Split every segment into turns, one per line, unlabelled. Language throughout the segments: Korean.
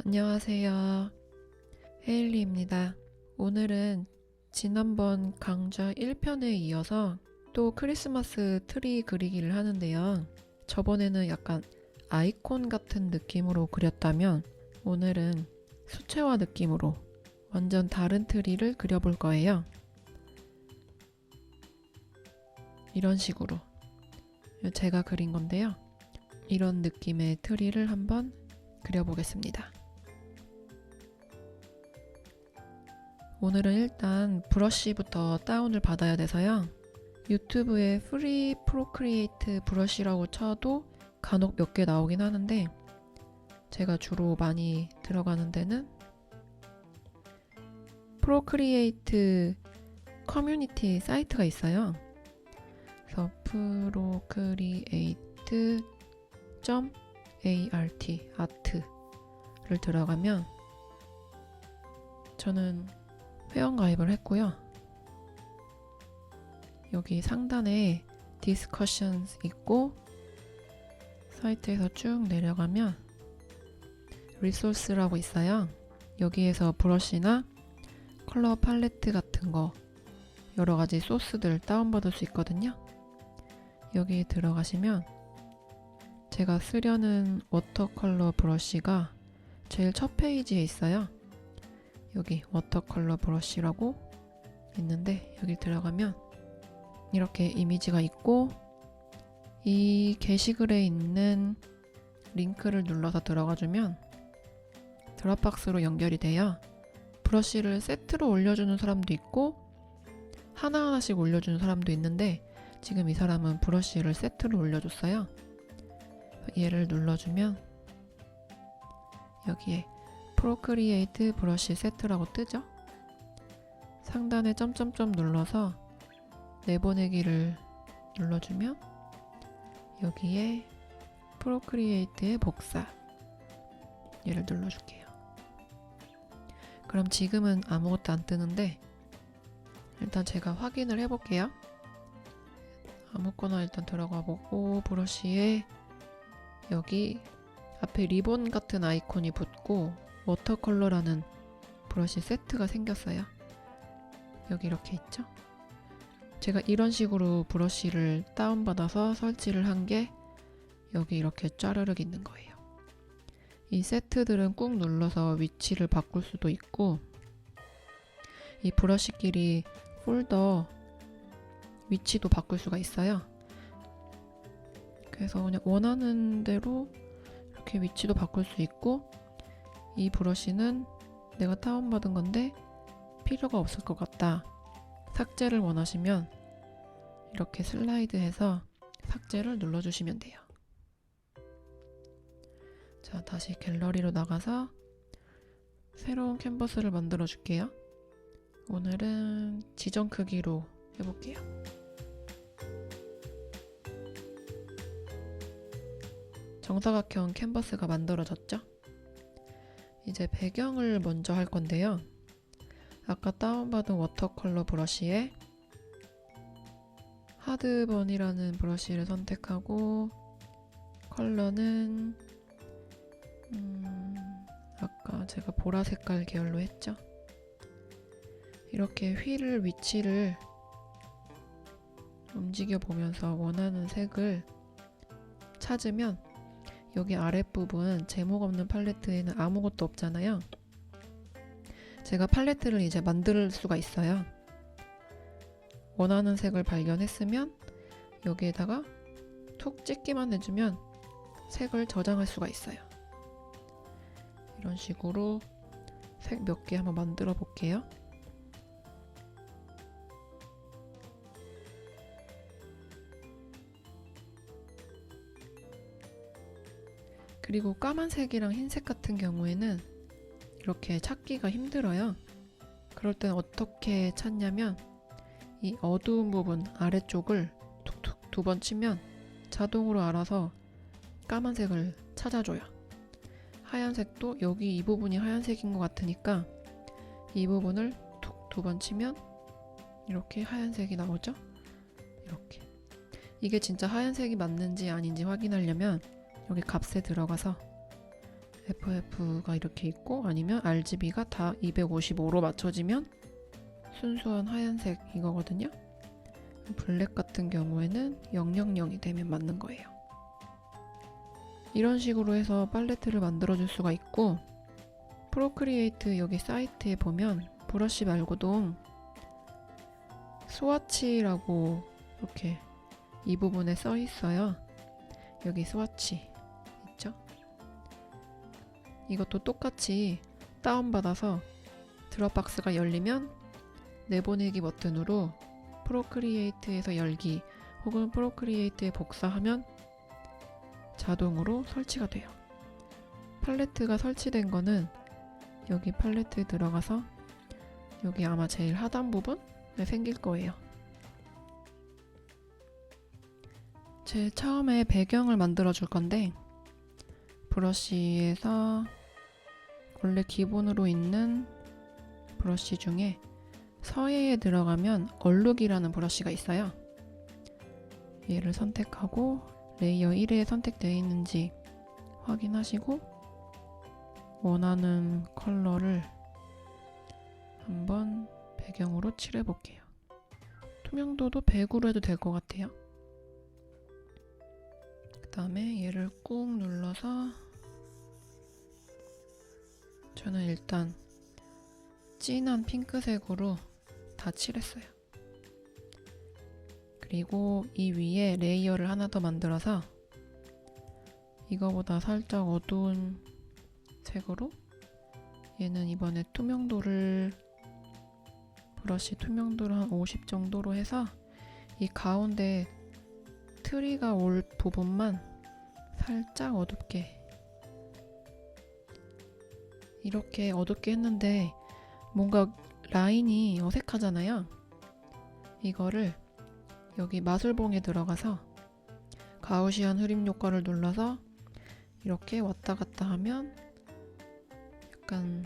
안녕하세요. 헤일리입니다. 오늘은 지난번 강좌 1편에 이어서 또 크리스마스 트리 그리기를 하는데요. 저번에는 약간 아이콘 같은 느낌으로 그렸다면 오늘은 수채화 느낌으로 완전 다른 트리를 그려볼 거예요. 이런 식으로 제가 그린 건데요. 이런 느낌의 트리를 한번 그려보겠습니다. 오늘은 일단 브러쉬부터 다운을 받아야 돼서요. 유튜브에 프리 프로크리에이트 브러쉬라고 쳐도 간혹 몇 개 나오긴 하는데 제가 주로 많이 들어가는 데는 프로크리에이트 커뮤니티 사이트가 있어요. 그래서 art를 들어가면 저는 회원가입을 했고요. 여기 상단에 Discussions 있고 사이트에서 쭉 내려가면 Resource라고 있어요. 여기에서 브러쉬나 컬러 팔레트 같은 거 여러가지 소스들 다운받을 수 있거든요. 여기에 들어가시면 제가 쓰려는 워터컬러 브러쉬가 제일 첫 페이지에 있어요. 여기 워터컬러 브러쉬라고 있는데 여기 들어가면 이렇게 이미지가 있고 이 게시글에 있는 링크를 눌러서 들어가주면 드롭박스로 연결이 돼요. 브러쉬를 세트로 올려주는 사람도 있고 하나하나씩 올려주는 사람도 있는데 지금 이 사람은 브러쉬를 세트로 올려줬어요. 얘를 눌러주면 여기에 프로크리에이트 브러쉬 세트라고 뜨죠. 상단에 점점점 눌러서 내보내기를 눌러주면 여기에 프로크리에이트의 복사 얘를 눌러줄게요. 그럼 지금은 아무것도 안 뜨는데 일단 제가 확인을 해볼게요. 아무거나 일단 들어가 보고 브러쉬에 여기 앞에 리본 같은 아이콘이 붙고 워터컬러라는 브러쉬 세트가 생겼어요. 여기 이렇게 있죠? 제가 이런 식으로 브러쉬를 다운받아서 설치를 한 게 여기 이렇게 짜르륵 있는 거예요. 이 세트들은 꾹 눌러서 위치를 바꿀 수도 있고 이 브러쉬끼리 폴더 위치도 바꿀 수가 있어요. 그래서 그냥 원하는 대로 이렇게 위치도 바꿀 수 있고 이 브러쉬는 내가 다운받은 건데 필요가 없을 것 같다. 삭제를 원하시면 이렇게 슬라이드해서 삭제를 눌러주시면 돼요. 자, 다시 갤러리로 나가서 새로운 캔버스를 만들어 줄게요. 오늘은 지정 크기로 해볼게요. 정사각형 캔버스가 만들어졌죠? 이제 배경을 먼저 할 건데요. 아까 다운받은 워터컬러 브러쉬에 하드번이라는 브러쉬를 선택하고 컬러는 아까 제가 보라 색깔 계열로 했죠. 이렇게 휠을 위치를 움직여 보면서 원하는 색을 찾으면 여기 아랫부분 제목 없는 팔레트에는 아무것도 없잖아요. 제가 팔레트를 이제 만들 수가 있어요. 원하는 색을 발견했으면 여기에다가 툭 찍기만 해주면 색을 저장할 수가 있어요. 이런 식으로 색 몇 개 한번 만들어 볼게요. 그리고 까만색이랑 흰색 같은 경우에는 이렇게 찾기가 힘들어요. 그럴 땐 어떻게 찾냐면 이 어두운 부분 아래쪽을 툭툭 2번 치면 자동으로 알아서 까만색을 찾아줘요. 하얀색도 여기 이 부분이 하얀색인 것 같으니까 이 부분을 툭 2번 치면 이렇게 하얀색이 나오죠? 이렇게. 이게 진짜 하얀색이 맞는지 아닌지 확인하려면 여기 값에 들어가서 FF가 이렇게 있고 아니면 RGB가 다 255로 맞춰지면 순수한 하얀색 이거거든요. 블랙 같은 경우에는 000이 되면 맞는 거예요. 이런 식으로 해서 팔레트를 만들어 줄 수가 있고, 프로크리에이트 여기 사이트에 보면 브러쉬 말고도 스와치라고 이렇게 이 부분에 써 있어요. 여기 스와치 있죠? 이것도 똑같이 다운받아서 드롭박스가 열리면 내보내기 버튼으로 프로크리에이트에서 열기 혹은 프로크리에이트에 복사하면 자동으로 설치가 돼요. 팔레트가 설치된 거는 여기 팔레트에 들어가서 여기 아마 제일 하단 부분에 생길 거예요. 제일 처음에 배경을 만들어 줄 건데, 브러쉬에서 원래 기본으로 있는 브러쉬 중에 서예에 들어가면 얼룩이라는 브러쉬가 있어요. 얘를 선택하고 레이어 1에 선택되어 있는지 확인하시고 원하는 컬러를 한번 배경으로 칠해 볼게요. 투명도도 100으로 해도 될 것 같아요. 그 다음에 얘를 꾹 눌러서 저는 일단 진한 핑크색으로 다 칠했어요. 그리고 이 위에 레이어를 하나 더 만들어서 이거보다 살짝 어두운 색으로, 얘는 이번에 투명도를 브러쉬 투명도를 한 50 정도로 해서 이 가운데 트리가 올 부분만 살짝 어둡게, 이렇게 어둡게 했는데 뭔가 라인이 어색하잖아요. 이거를 여기 마술봉에 들어가서 가우시안 흐림 효과를 눌러서 이렇게 왔다 갔다 하면 약간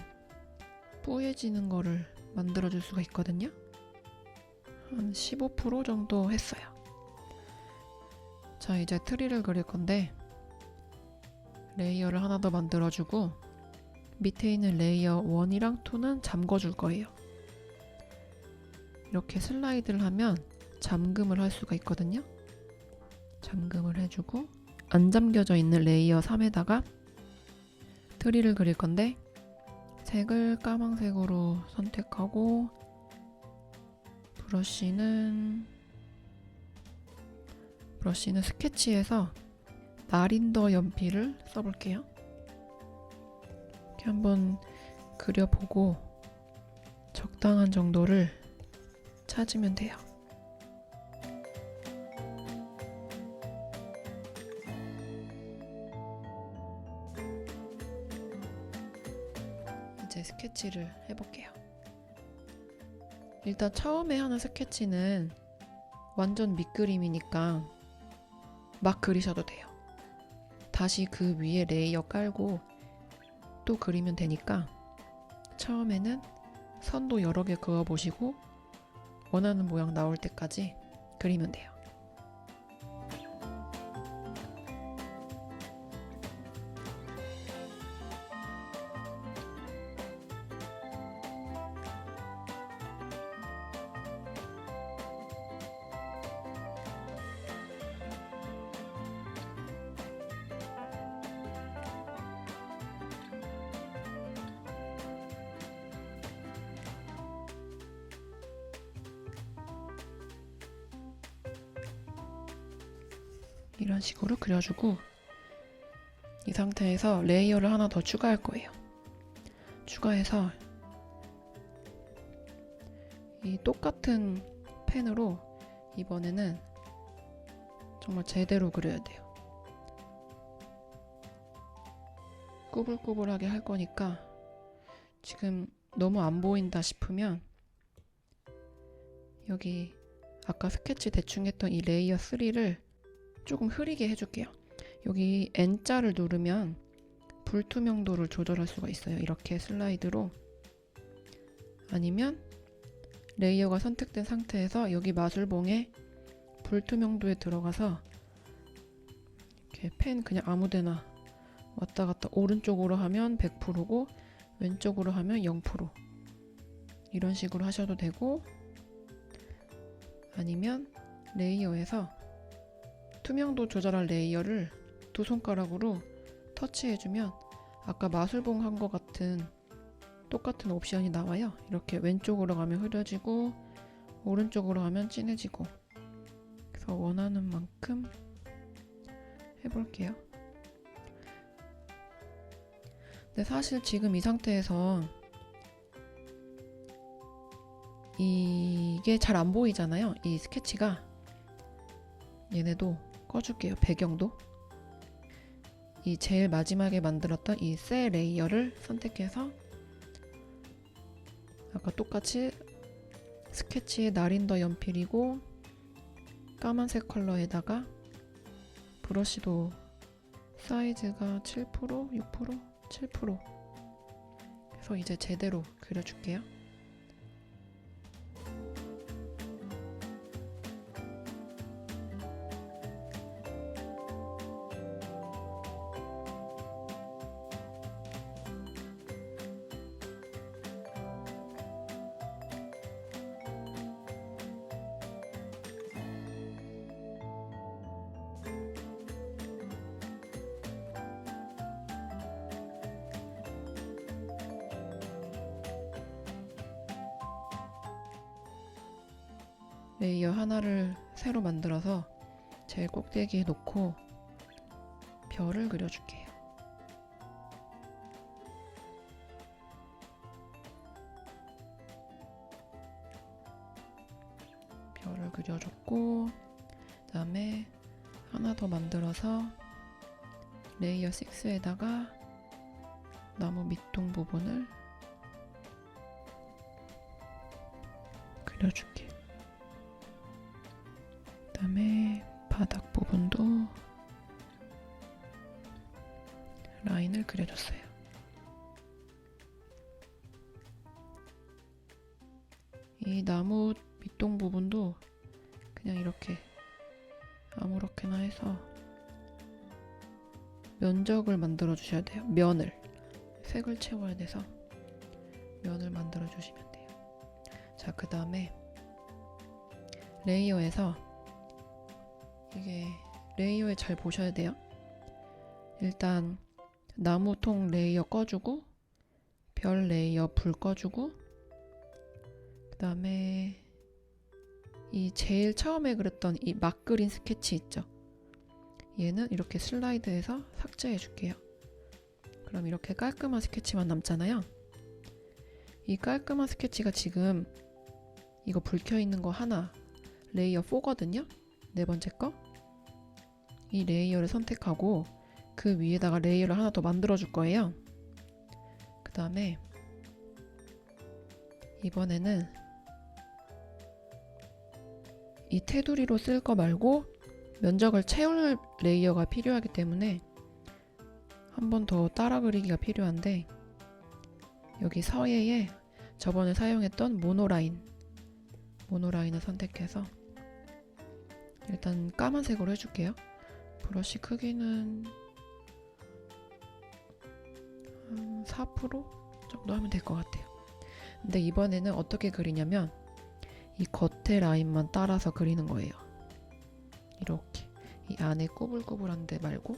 뿌얘지는 거를 만들어 줄 수가 있거든요. 한 15% 정도 했어요. 자, 이제 트리를 그릴 건데 레이어를 하나 더 만들어 주고 밑에 있는 레이어 1이랑 2는 잠궈 줄 거예요. 이렇게 슬라이드를 하면 잠금을 할 수가 있거든요. 잠금을 해주고 안 잠겨져 있는 레이어 3에다가 트리를 그릴 건데 색을 까만색으로 선택하고 브러쉬는 스케치에서 나린더 연필을 써볼게요. 이렇게 한번 그려보고 적당한 정도를 찾으면 돼요. 이제 스케치를 해볼게요. 일단 처음에 하는 스케치는 완전 밑그림이니까 막 그리셔도 돼요. 다시 그 위에 레이어 깔고 또 그리면 되니까 처음에는 선도 여러 개 그어보시고 원하는 모양 나올 때까지 그리면 돼요. 이런 식으로 그려주고 이 상태에서 레이어를 하나 더 추가할 거예요. 추가해서 이 똑같은 펜으로 이번에는 정말 제대로 그려야 돼요. 꾸불꾸불하게 할 거니까 지금 너무 안 보인다 싶으면 여기 아까 스케치 대충 했던 이 레이어 3를 조금 흐리게 해줄게요. 여기 N자를 누르면 불투명도를 조절할 수가 있어요. 이렇게 슬라이드로. 아니면 레이어가 선택된 상태에서 여기 마술봉에 불투명도에 들어가서 이렇게 펜 그냥 아무데나 왔다 갔다 오른쪽으로 하면 100%고 왼쪽으로 하면 0%. 이런 식으로 하셔도 되고, 아니면 레이어에서 투명도 조절할 레이어를 두 손가락으로 터치해주면 아까 마술봉 한 것 같은 똑같은 옵션이 나와요. 이렇게 왼쪽으로 가면 흐려지고 오른쪽으로 가면 진해지고. 그래서 원하는 만큼 해볼게요. 근데 사실 지금 이 상태에서 이게 잘 안 보이잖아요. 이 스케치가. 얘네도 꺼줄게요. 배경도. 이 제일 마지막에 만들었던 이 셀 레이어를 선택해서 아까 똑같이 스케치에 나린더 연필이고 까만색 컬러에다가 브러쉬도 사이즈가 7%, 6%, 7%. 그래서 이제 제대로 그려줄게요. 레이어 하나를 새로 만들어서 제일 꼭대기에 놓고 별을 그려줄게요. 별을 그려줬고, 그 다음에 하나 더 만들어서 레이어 6에다가 나무 밑동 부분을 그려줄게요. 그 다음에 바닥 부분도 라인을 그려줬어요. 이 나무 밑동 부분도 그냥 이렇게 아무렇게나 해서 면적을 만들어 주셔야 돼요. 면을. 색을 채워야 돼서 면을 만들어 주시면 돼요. 자, 그 다음에 레이어에서 이게 레이어에 잘 보셔야 돼요. 일단 나무통 레이어 꺼주고 별 레이어 불 꺼주고, 그 다음에 이 제일 처음에 그렸던 이 막 그린 스케치 있죠? 얘는 이렇게 슬라이드해서 삭제해 줄게요. 그럼 이렇게 깔끔한 스케치만 남잖아요. 이 깔끔한 스케치가 지금 이거 불 켜 있는 거 하나 레이어 4거든요. 네 번째 거. 이 레이어를 선택하고 그 위에다가 레이어를 하나 더 만들어 줄 거예요. 그 다음에 이번에는 이 테두리로 쓸 거 말고 면적을 채울 레이어가 필요하기 때문에 한 번 더 따라 그리기가 필요한데, 여기 서예에 저번에 사용했던 모노라인을 선택해서 일단 까만색으로 해줄게요. 브러쉬 크기는 한 4% 정도 하면 될 것 같아요. 근데 이번에는 어떻게 그리냐면 이 겉에 라인만 따라서 그리는 거예요. 이렇게 이 안에 꾸불꾸불한 데 말고.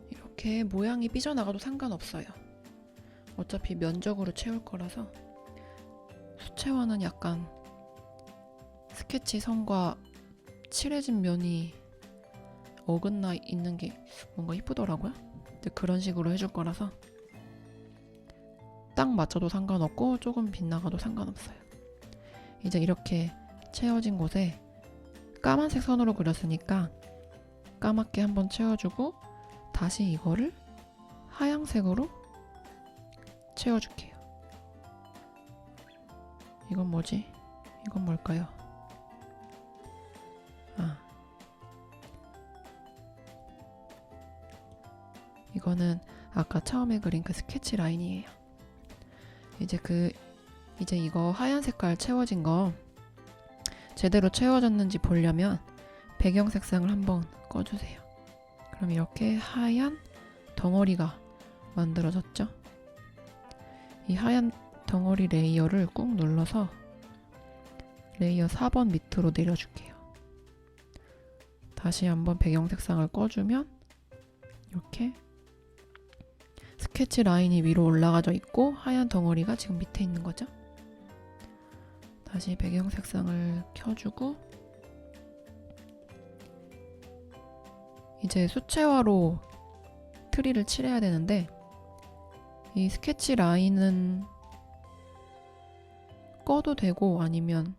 이렇게 모양이 삐져나가도 상관없어요. 어차피 면적으로 채울 거라서. 수채화는 약간 스케치 선과 칠해진 면이 어긋나 있는 게 뭔가 이쁘더라고요. 근데 그런 식으로 해줄 거라서 딱 맞춰도 상관없고 조금 빗나가도 상관없어요. 이제 이렇게 채워진 곳에 까만색 선으로 그렸으니까 까맣게 한번 채워주고 다시 이거를 하얀색으로 채워줄게요. 이건 뭐지? 이건 뭘까요? 이거는 아까 처음에 그린 그 스케치 라인이에요. 이제 이거 하얀 색깔 채워진 거 제대로 채워졌는지 보려면 배경 색상을 한번 꺼주세요. 그럼 이렇게 하얀 덩어리가 만들어졌죠? 이 하얀 덩어리 레이어를 꾹 눌러서 레이어 4번 밑으로 내려줄게요. 다시 한번 배경 색상을 꺼주면 이렇게 스케치 라인이 위로 올라가져 있고 하얀 덩어리가 지금 밑에 있는 거죠. 다시 배경 색상을 켜주고 이제 수채화로 트리를 칠해야 되는데 이 스케치 라인은 꺼도 되고 아니면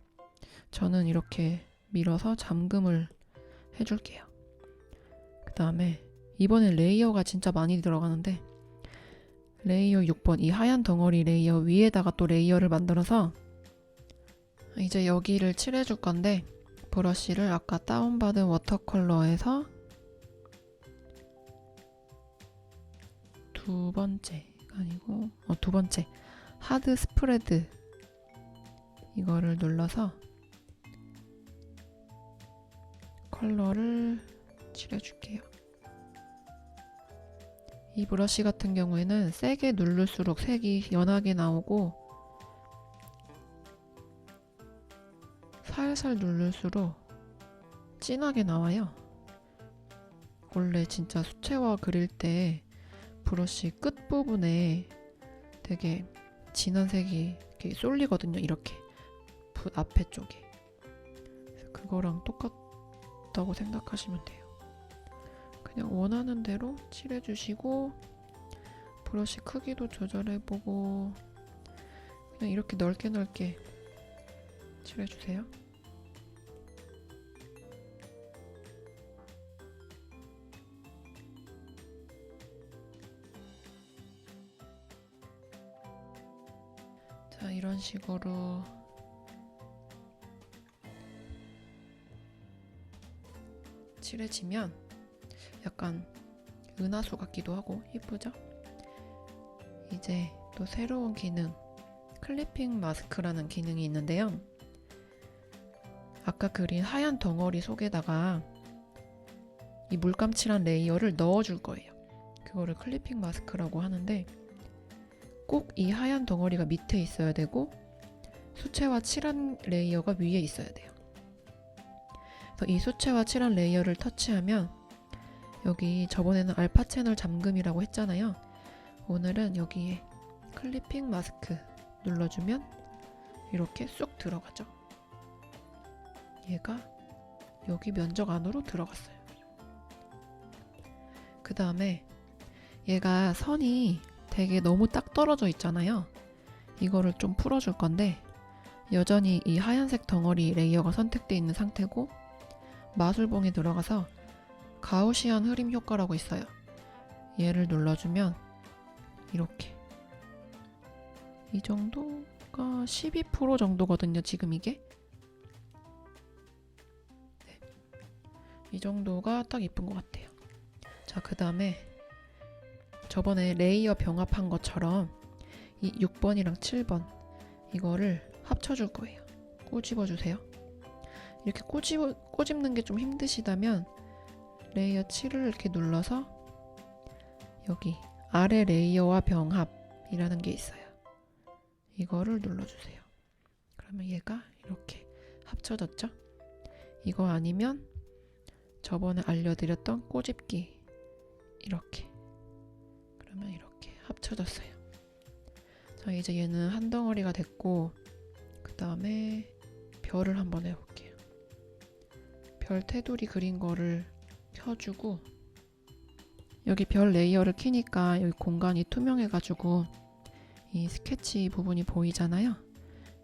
저는 이렇게 밀어서 잠금을 해줄게요. 그 다음에 이번엔 레이어가 진짜 많이 들어가는데 레이어 6번 이 하얀 덩어리 레이어 위에다가 또 레이어를 만들어서 이제 여기를 칠해줄 건데 브러쉬를 아까 다운받은 워터컬러에서 두 번째 하드 스프레드 이거를 눌러서 컬러를 칠해줄게요. 이 브러쉬 같은 경우에는 세게 누를수록 색이 연하게 나오고 살살 누를수록 진하게 나와요. 원래 진짜 수채화 그릴 때 브러쉬 끝부분에 되게 진한 색이 이렇게 쏠리거든요. 이렇게 앞에 쪽에. 그거랑 똑같다고 생각하시면 돼요. 그냥 원하는 대로 칠해주시고 브러쉬 크기도 조절해보고 그냥 이렇게 넓게 칠해주세요. 자, 이런 식으로 칠해지면 약간 은하수 같기도 하고 예쁘죠? 이제 또 새로운 기능 클리핑 마스크라는 기능이 있는데요. 아까 그린 하얀 덩어리 속에다가 이 물감 칠한 레이어를 넣어줄 거예요. 그거를 클리핑 마스크라고 하는데 꼭 이 하얀 덩어리가 밑에 있어야 되고 수채화 칠한 레이어가 위에 있어야 돼요. 그래서 이 수채화 칠한 레이어를 터치하면 여기 저번에는 알파 채널 잠금이라고 했잖아요. 오늘은 여기에 클리핑 마스크 눌러주면 이렇게 쑥 들어가죠. 얘가 여기 면적 안으로 들어갔어요. 그 다음에 얘가 선이 되게 너무 딱 떨어져 있잖아요. 이거를 좀 풀어줄 건데 여전히 이 하얀색 덩어리 레이어가 선택되어 있는 상태고 마술봉에 들어가서 가우시안 흐림 효과라고 있어요. 얘를 눌러주면 이렇게 이 정도가 12% 정도거든요. 지금 이게 네. 이 정도가 딱 예쁜 것 같아요. 자, 그 다음에 저번에 레이어 병합한 것처럼 이 6번이랑 7번 이거를 합쳐줄 거예요. 꼬집어 주세요. 이렇게 꼬집는 게 좀 힘드시다면 레이어 7을 이렇게 눌러서 여기 아래 레이어와 병합이라는 게 있어요. 이거를 눌러주세요. 그러면 얘가 이렇게 합쳐졌죠? 이거 아니면 저번에 알려드렸던 꼬집기 이렇게 그러면 이렇게 합쳐졌어요. 자, 이제 얘는 한 덩어리가 됐고 그 다음에 별을 한번 해볼게요. 별 테두리 그린 거를 켜주고 여기 별 레이어를 키니까 여기 공간이 투명해가지고 이 스케치 부분이 보이잖아요.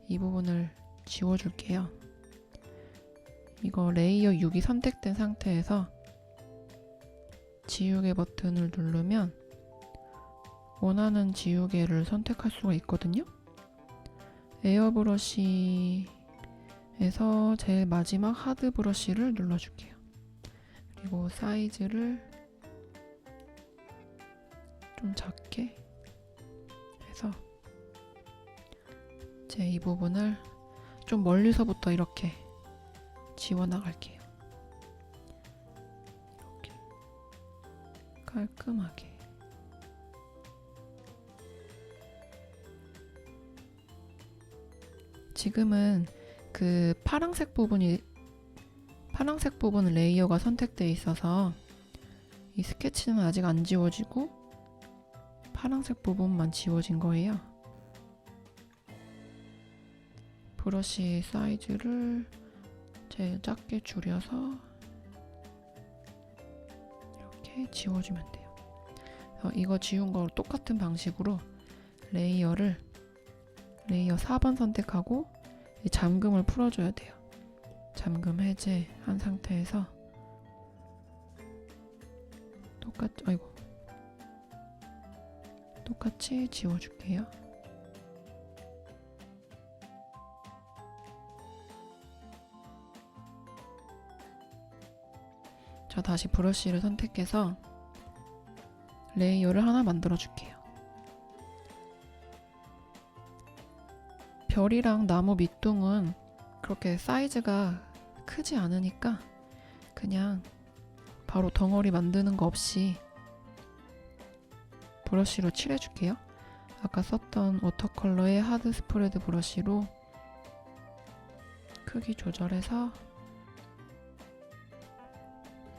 이 부분을 지워줄게요. 이거 레이어 6이 선택된 상태에서 지우개 버튼을 누르면 원하는 지우개를 선택할 수가 있거든요. 에어브러쉬에서 제일 마지막 하드 브러쉬를 눌러줄게요. 그리고 사이즈를 좀 작게 해서 이제 이 부분을 좀 멀리서부터 이렇게 지워 나갈게요. 이렇게 깔끔하게. 지금은 그 파란색 부분 레이어가 선택되어 있어서 이 스케치는 아직 안 지워지고 파란색 부분만 지워진 거예요. 브러쉬 사이즈를 제일 작게 줄여서 이렇게 지워주면 돼요. 이거 지운 거 똑같은 방식으로 레이어 4번 선택하고 이 잠금을 풀어줘야 돼요. 잠금 해제한 상태에서 똑같이 지워줄게요. 자, 다시 브러쉬를 선택해서 레이어를 하나 만들어 줄게요. 별이랑 나무 밑둥은 그렇게 사이즈가 크지 않으니까 그냥 바로 덩어리 만드는 거 없이 브러쉬로 칠해줄게요. 아까 썼던 워터컬러의 하드 스프레드 브러쉬로 크기 조절해서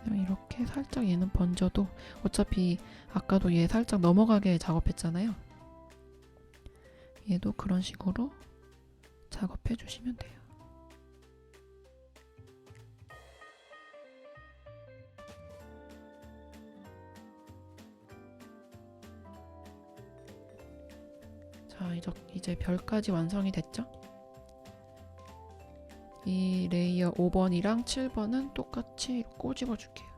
그냥 이렇게 살짝 얘는 번져도 어차피 아까도 얘 살짝 넘어가게 작업했잖아요. 얘도 그런 식으로 작업해 주시면 돼요. 자, 이제 별까지 완성이 됐죠? 이 레이어 5번이랑 7번은 똑같이 꼬집어 줄게요.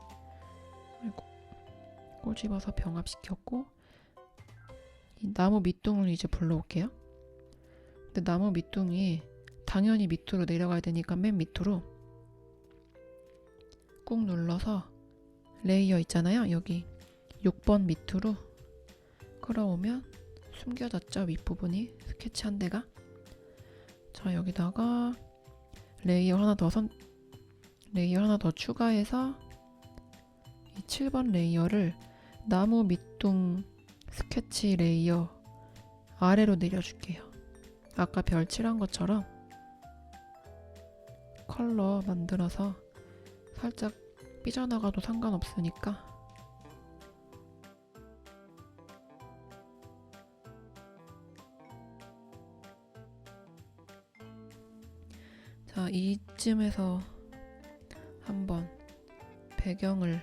꼬집어서 병합시켰고 이 나무 밑둥을 이제 불러올게요. 근데 나무 밑둥이 당연히 밑으로 내려가야 되니까 맨 밑으로 꾹 눌러서 레이어 있잖아요. 여기 6번 밑으로 끌어오면 숨겨졌죠? 윗부분이 스케치 한 대가. 자, 여기다가 레이어 하나 더 추가해서 이 7번 레이어를 나무 밑둥 스케치 레이어 아래로 내려줄게요. 아까 별 칠한 것처럼 컬러 만들어서 살짝 삐져나가도 상관없으니까 자, 이쯤에서 한번 배경을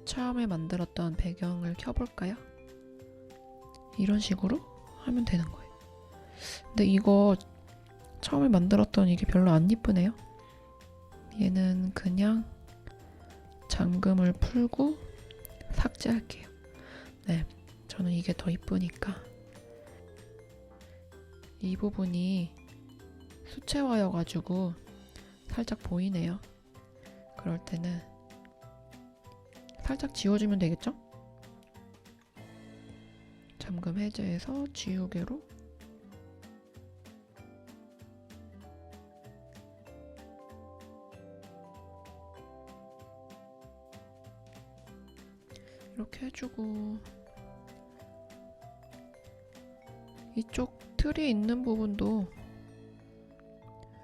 처음에 만들었던 배경을 켜볼까요? 이런 식으로 하면 되는 거예요. 근데 이거 처음에 만들었던 이게 별로 안 이쁘네요. 얘는 그냥 잠금을 풀고 삭제할게요. 네, 저는 이게 더 이쁘니까. 이 부분이 수채화여가지고 살짝 보이네요. 그럴 때는 살짝 지워주면 되겠죠? 잠금 해제해서 지우개로 이렇게 해주고 이쪽 틀이 있는 부분도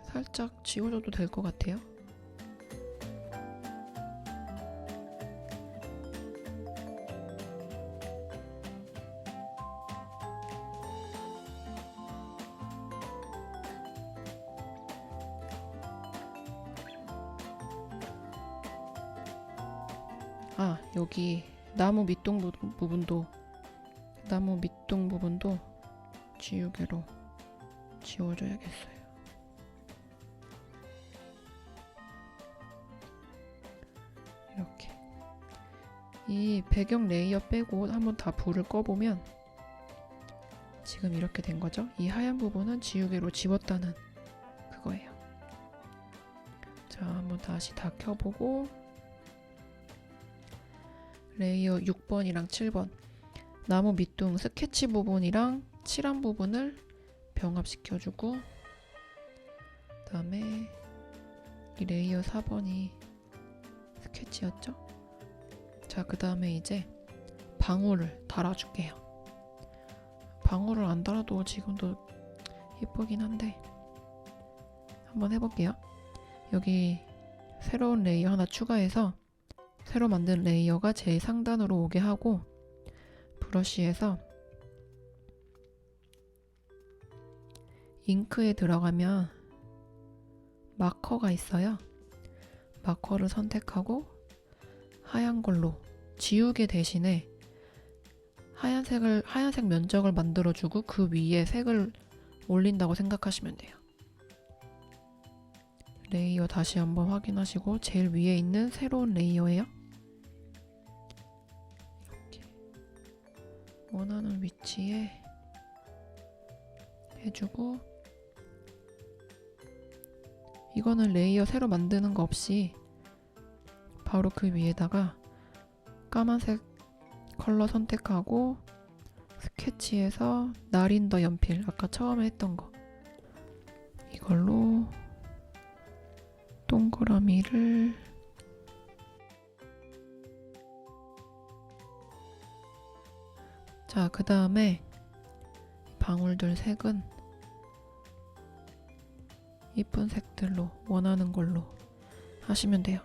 살짝 지워줘도 될 것 같아요. 아, 여기 나무 밑둥 부분도 지우개로 지워줘야겠어요. 이렇게 이 배경 레이어 빼고 한번 다 불을 꺼보면 지금 이렇게 된 거죠. 이 하얀 부분은 지우개로 지웠다는 그거예요. 자, 한번 다시 다 켜보고 레이어 6번이랑 7번 나무 밑둥 스케치 부분이랑 칠한 부분을 병합시켜주고, 그 다음에 이 레이어 4번이 스케치였죠? 자, 그 다음에 이제 방울을 달아줄게요. 방울을 안 달아도 지금도 예쁘긴 한데 한번 해볼게요. 여기 새로운 레이어 하나 추가해서 새로 만든 레이어가 제일 상단으로 오게 하고, 브러쉬에서 잉크에 들어가면 마커가 있어요. 마커를 선택하고 하얀 걸로 지우개 대신에 하얀색 면적을 만들어주고 그 위에 색을 올린다고 생각하시면 돼요. 레이어 다시 한번 확인하시고 제일 위에 있는 새로운 레이어예요. 이렇게 원하는 위치에 해주고, 이거는 레이어 새로 만드는 거 없이 바로 그 위에다가 까만색 컬러 선택하고 스케치에서 나린더 연필, 아까 처음에 했던 거, 이걸로 동그라미를 자, 그 다음에 방울들 색은 이쁜 색들로 원하는 걸로 하시면 돼요.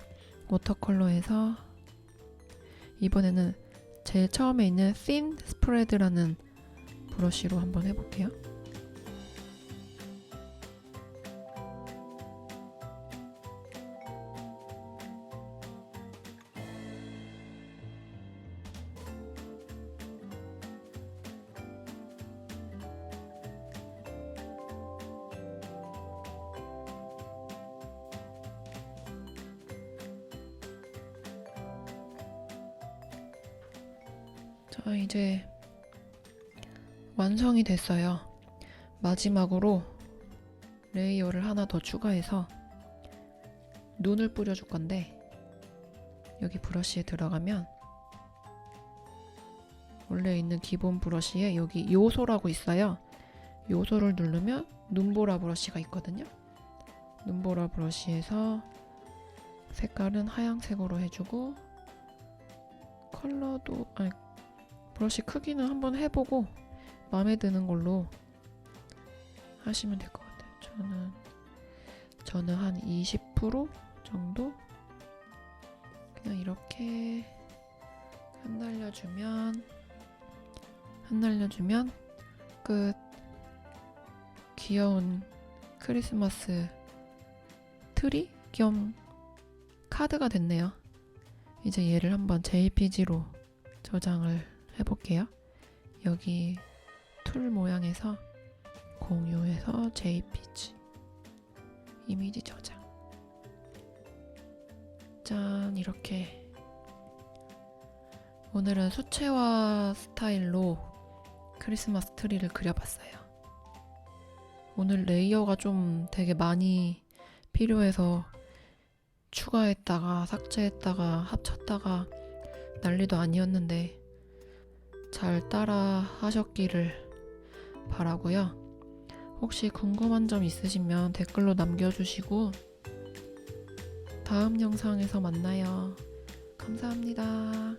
워터컬러에서 이번에는 제일 처음에 있는 Thin Spread라는 브러쉬로 한번 해볼게요. 자, 이제 완성이 됐어요. 마지막으로 레이어를 하나 더 추가해서 눈을 뿌려줄 건데, 여기 브러쉬에 들어가면 원래 있는 기본 브러쉬에 여기 요소라고 있어요. 요소를 누르면 눈보라 브러쉬가 있거든요. 눈보라 브러쉬에서 색깔은 하얀색으로 해주고, 컬러도 브러쉬 크기는 한번 해보고 마음에 드는 걸로 하시면 될 것 같아요. 저는 한 20% 정도 그냥 이렇게 흩날려주면 끝. 귀여운 크리스마스 트리 겸 카드가 됐네요. 이제 얘를 한번 JPG로 저장을 해볼게요. 여기 툴 모양에서 공유해서 JPG 이미지 저장. 짠, 이렇게 오늘은 수채화 스타일로 크리스마스 트리를 그려봤어요. 오늘 레이어가 좀 되게 많이 필요해서 추가했다가 삭제했다가 합쳤다가 난리도 아니었는데 잘 따라 하셨기를 바라고요. 혹시 궁금한 점 있으시면 댓글로 남겨주시고 다음 영상에서 만나요. 감사합니다.